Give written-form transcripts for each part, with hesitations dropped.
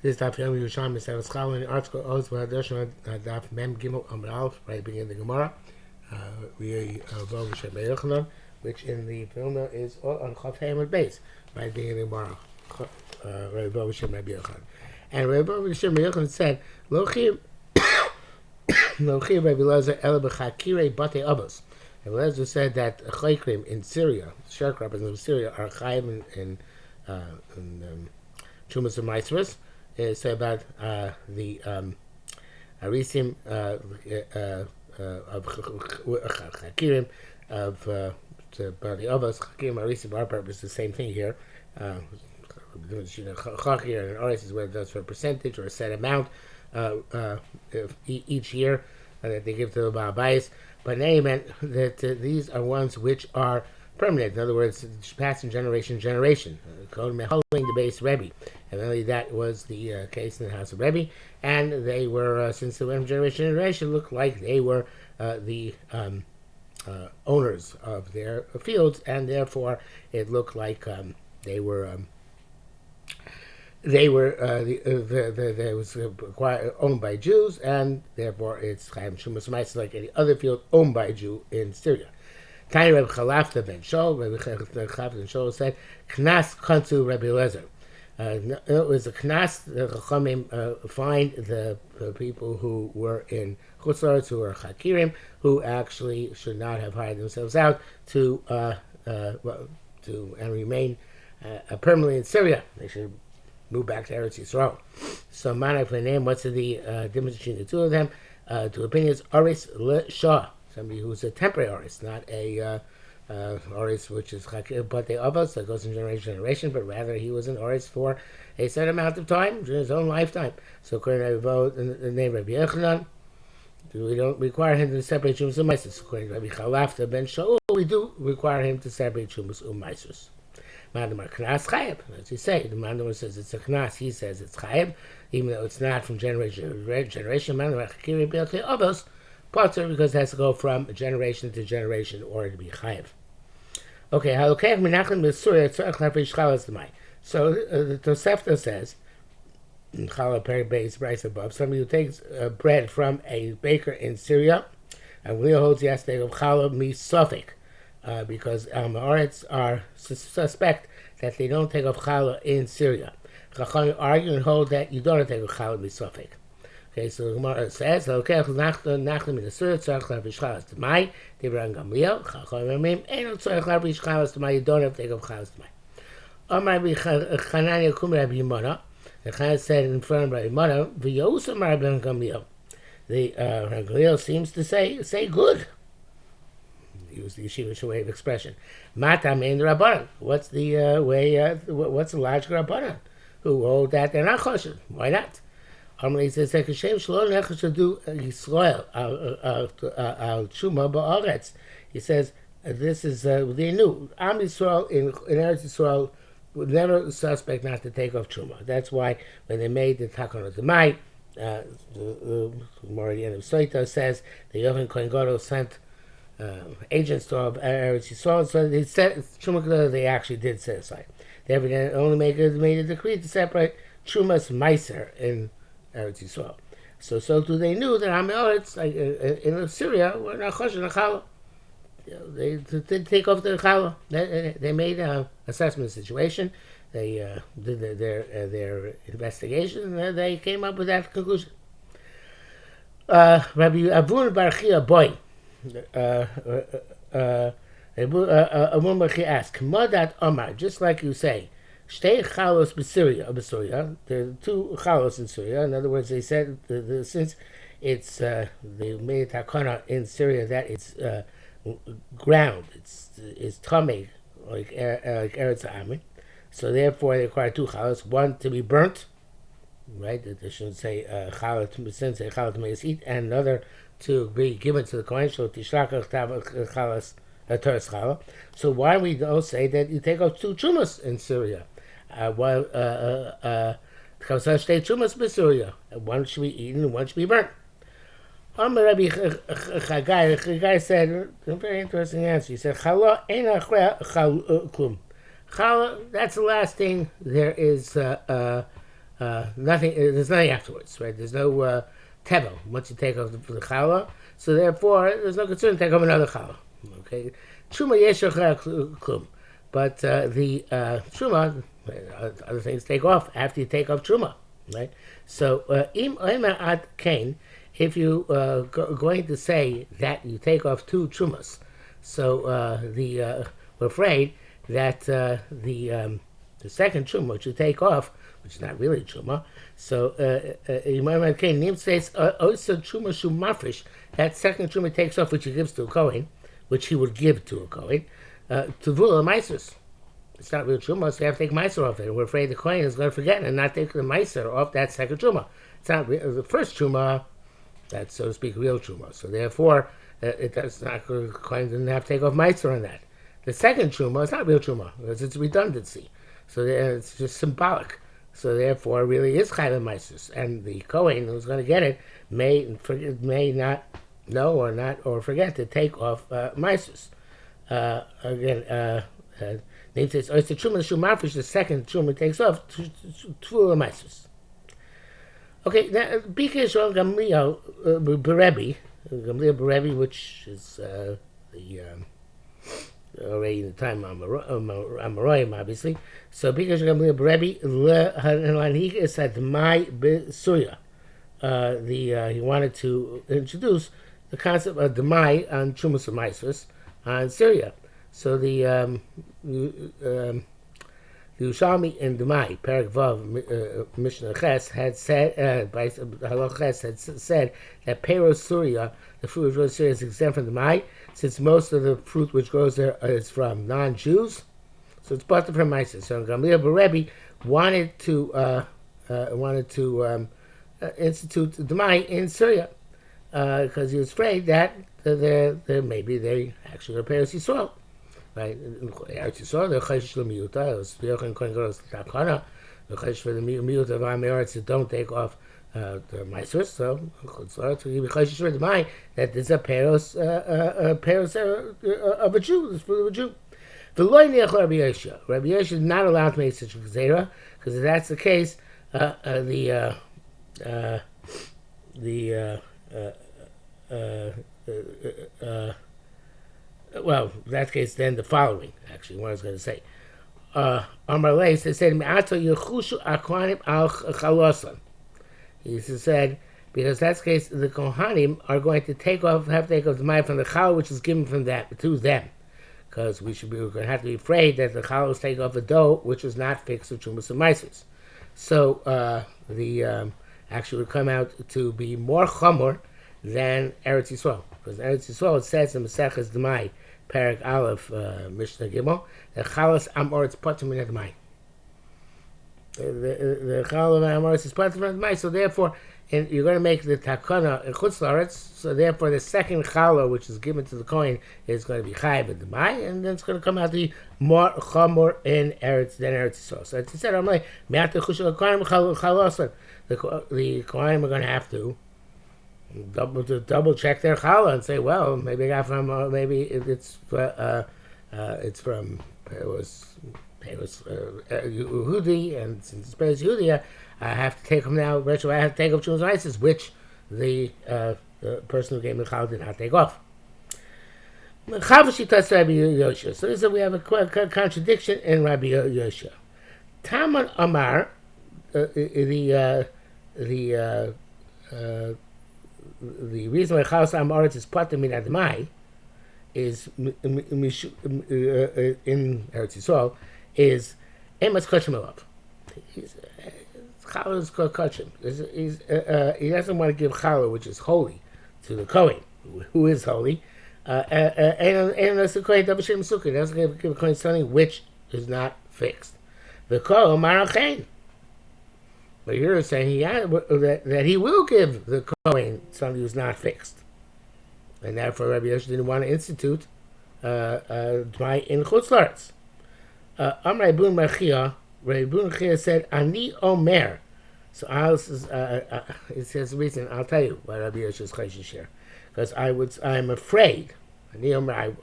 This is Daf Yomi Yerushalmi Challah in the article Oz V'Hadosh Daf Mem Gimel Amud Aleph, right beginning of the Gemara. We go with Rabbi Yochanan, which in the Vilna is on Chaf Hamad base, right beginning of the Gemara. Rabbi Rabbi Yochanan, and Rabbi Yochanan said, Lochim Lochim Rabbi Lezer Ela B'Chakirei Batei Avos. Rabbi Lezer said that Chaykrim in Syria, sharecroppers in Syria, are chayim in Chumas and Maisras. Is about the arisim of chakirim of the avos chakirim arisim. Our purpose, the same thing here. Chakir and aris is whether that's for a percentage or a set amount each year that they give to the Ba'abayis. But they meant that these are ones which are permanent. In other words, passing generation to generation. Holding the base Rebbe. And really that was the case in the house of Rebbe. And they were, since they went from generation to generation, looked like they were the owners of their fields, and therefore it looked like they was owned by Jews, and therefore it's Chaim Shumas Ma'is like any other field owned by a Jew in Syria. Tiny Reb Chalafta ben Shol, Reb Chalafta ben Shol said, Knas Kantu Rabbi Lezer. It was a Knas, the Chachamim find the people who were in Chutz La'aretz, who were Chakirim, who actually should not have hired themselves out to and remain permanently in Syria. They should move back to Eretz Yisrael. So, Manak name, what's the difference between the two of them? Two opinions, Aris Le Shah. Somebody who's a temporary artist, not a artist which is but the avos that goes from generation to generation, but rather he was an artist for a certain amount of time during his own lifetime. So according to the name of Rabbi Yochanan, we don't require him to separate Shumas and Maisus. According to Rabbi Chalafta ben Shaul, we do require him to separate Shumas and Maisus. Mandamar Knas Chayeb, as you say, the Mandamar says it's a Knas, he says it's Chayeb, even though it's not from generation to generation. Mandamar Chakiri B'Yotei Avos, Potter, because it has to go from generation to generation in order to be chayiv. Okay, so the Tosefta says, in Challah Peribase Bryce above, somebody who takes bread from a baker in Syria, and Leo holds yesterday of Challah misofik, because Amoritz are suspect that they don't take of Challah in Syria. Chachamim argue and hold that you don't take of Challah misofik. Okay, so the Gemara says, "Okay, nachlim in the surah tzarich lavish chalas t'mai." They bring Gamliel. Chachamim ain't no tzarich lavish chalas t'mai. You don't have to take of chalas t'mai. Amar Chananya kum Rabbi Yimona. The Chan said in front of Rabbi Yimona, "V'yosam Rabbi Gamliel." The Gamliel seems to say good. Use the yeshivish way of expression. Matam in the Rabbanan. What's the way? What's the logical Rabbanan who hold that they're not kosher? Why not? He says that Hashem Shalom Nechad should do Yisrael al Truma Ba'aretz. He says this is they knew Am Yisrael in Eretz Yisrael would never suspect not to take off Truma. That's why when they made the Takon Demai, the Moradi of Soita says the Yochanan Kohen Gadol sent agents to Eretz Yisrael, so they said Truma they actually did set aside. They only made a decree to separate Trumas Meiser in Eretz Yisrael. So too they knew that Amoritz, like in Syria, were not choshen challah. They did take off the challah. They made an assessment of the situation. They did their investigation, and they came up with that conclusion. Rabbi Avun Bar Chia boy, Avun Bar Chia asked, "K'modat Omar," just like you say. Shtei chalos b'Syria. There are two chalos in Syria. In other words, they said since it's they made takana in Syria that it's ground, it's tamei like eretz ha'amin. So therefore, they require two chalos: one to be burnt, right? They shouldn't say chalos to eat, and another to be given to the kohen. So tishlach chalos teres chala. So why we don't say that you take off two chumas in Syria? Because they chumas b'Syria. One should be eaten and one should be burnt. Rabbi Chagai said a very interesting answer. He said, "Chala ein klum." Chala, that's the last thing there is nothing. There's nothing afterwards, right? There's no tevel once you take off the challah. So therefore, there's no concern to take off another challah. Okay, truma yeshach klum, but the truma, other things take off after you take off truma, right? So im oimer ad kain, if you going to say that you take off two trumas, so we're afraid that the second truma which you take off, which is not really truma, so oimer ad kain nim says also truma shu mafresh, that second truma takes off which he gives to a kohen, which he would give to a kohen, to vula meisus. It's not real truma, so you have to take meiser off it. And we're afraid the kohen is going to forget and not take the meiser off that second truma. It's not the first truma, that's so to speak real truma. So therefore, it does not. The kohen didn't have to take off meiser on that. The second truma is not real truma because it's redundancy. So it's just symbolic. So therefore, it really is chayv meisus, and the kohen who's going to get it may not know or forget to take off meisus. Again. Name says, it's the truma shumafish, the second truma takes off to meisus. Okay, now Bika Yisrael Gamliel Berebi, which is already in the time of Amoraim, obviously. So Bika Yisrael Gamliel Berebi Lehanhiga said my Surya. He wanted to introduce the concept of demai on trumas and meisus on Syria. So the Yerushalmi in Demai, Perek Vav, Mishnah Ches had said, by Halach Ches had said that Peros Surya, the fruit which grows in Syria, is exempt from Demai, since most of the fruit which grows there is from non-Jews. So it's bought from Meiser. So Gamliel Berebi wanted to institute Demai in Syria because he was afraid that maybe they actually are Peros Yisrael. Right, Eretz Yisrael, the chesed for the miyuta, it was Yochanan Kohen Gadol's takana, the chesed for the miyuta of Am Eretz that don't take off the meisus. So chutz to give chesed for the mai that there's a peros of a Jew, the fruit of a Jew. The loy niach Rabbi Yosha. Rabbi Yosha is not allowed to make such a gezerah because if that's the case, well, in that case, then the following, actually, what I was going to say. Amar Leis said, Me'ato yechushu akwanim al chalosan. He said, because that's the case, the Kohanim are going to have to take off the money from the challah, which is given from them, to them. Because we're going to have to be afraid that the challah is taking off the dough, which was not fixed with trumas and meisus. So, actually would come out to be more chamor than Eretz Yisrael. Because Eretz Yisrael, it says in Maseches Demai, Perek Aleph, Mishnah Gimel, that Chalas Am Oretz Potem Min Demai. The Chalas Am Oretz is Potem Min Demai. So therefore, you're going to make the takana in Chutz La'aretz. So therefore, the second challah which is given to the kohen is going to be chayiv in Demai, and then it's going to come out to be more chamor in Eretz than Eretz Yisrael. So as I said, I'm like, Me'at Chushel Kohanim Chalosan. The kohanim are going to have to double check their challah and say, well, maybe I got from maybe it's from Yehudi, and since it's Yehudi, I have to take them now. I have to take up Shumas Meisus, which the person who gave me the challah did not take off. So we have a contradiction in Rabbi Yosha. Taman Amar, the reason why Chalas Am Oretz is Potem Min Admai is in Eretz Yisrael is Emes Kachim Elav. Challah is called Kachim. He doesn't want to give Challah, which is holy, to the Kohen, who is holy. And that's the Kohen Double Shem Sukkah. He doesn't give a Kohen something which is not fixed. The Kohen Marachain. But you're saying that he will give the Kohen something who's not fixed. And therefore Rabbi Yosha didn't want to institute D'mai in Chutz La'aretz. Amar Rabbi Machia said, Ani Omer. So it says the reason, I'll tell you why Rabbi Yosha is Choshesh here. Because I'm afraid, Ani Omer,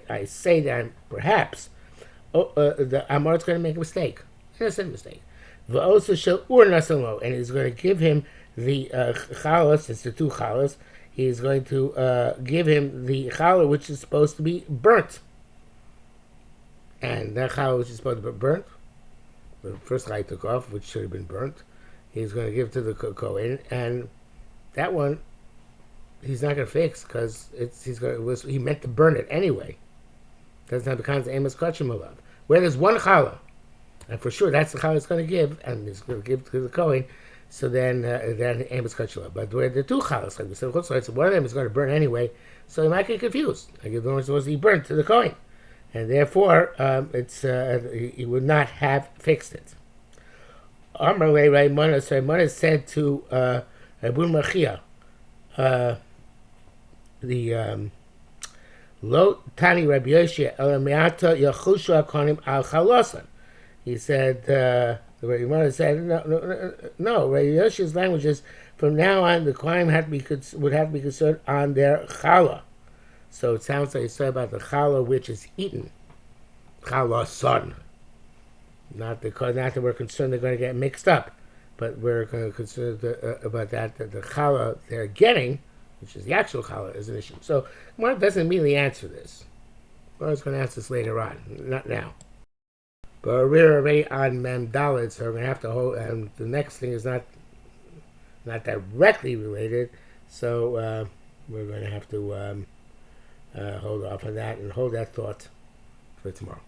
I say that perhaps the Amar's going to make a mistake. Innocent mistake. V'osa shel ur nasalo, and he's going to give him the chalas. It's the two chalas. He's going to give him the challah which is supposed to be burnt, and that challah which is supposed to be burnt, the first guy took off, which should have been burnt. He's going to give to the Kohen, and that one he's not going to fix because he meant to burn it anyway. Doesn't have the kinds of amos kachim love. Where there's one challah, and for sure that's the challah he's going to give, and he's going to give to the Kohen. So then amos kachim love. But where the two challahs, like we said, so one of them is going to burn anyway. So he might get confused. Like the one is supposed to be burnt to the Kohen, and therefore he would not have fixed it. Amar le Raimona, so Raimona said to Rabun Machia, the Lo Tani Rabbi Yoshia Elamiata Yachusha Konim Al Chalosan. He said, the Raimona said, no. Rabbi Yoshia's language is from now on the Kohen would have to be concerned on their challah. So it sounds like he said about the challah which is eaten, challah son. Not that we're concerned they're going to get mixed up, but we're concerned about that the challah they're getting, which is the actual challah, is an issue. So one doesn't immediately answer this. Well, I was going to answer this later on, not now. But we're already on Mem Dalet, so we're going to have to hold. And the next thing is not directly related, so we're going to have to hold off on that and hold that thought for tomorrow.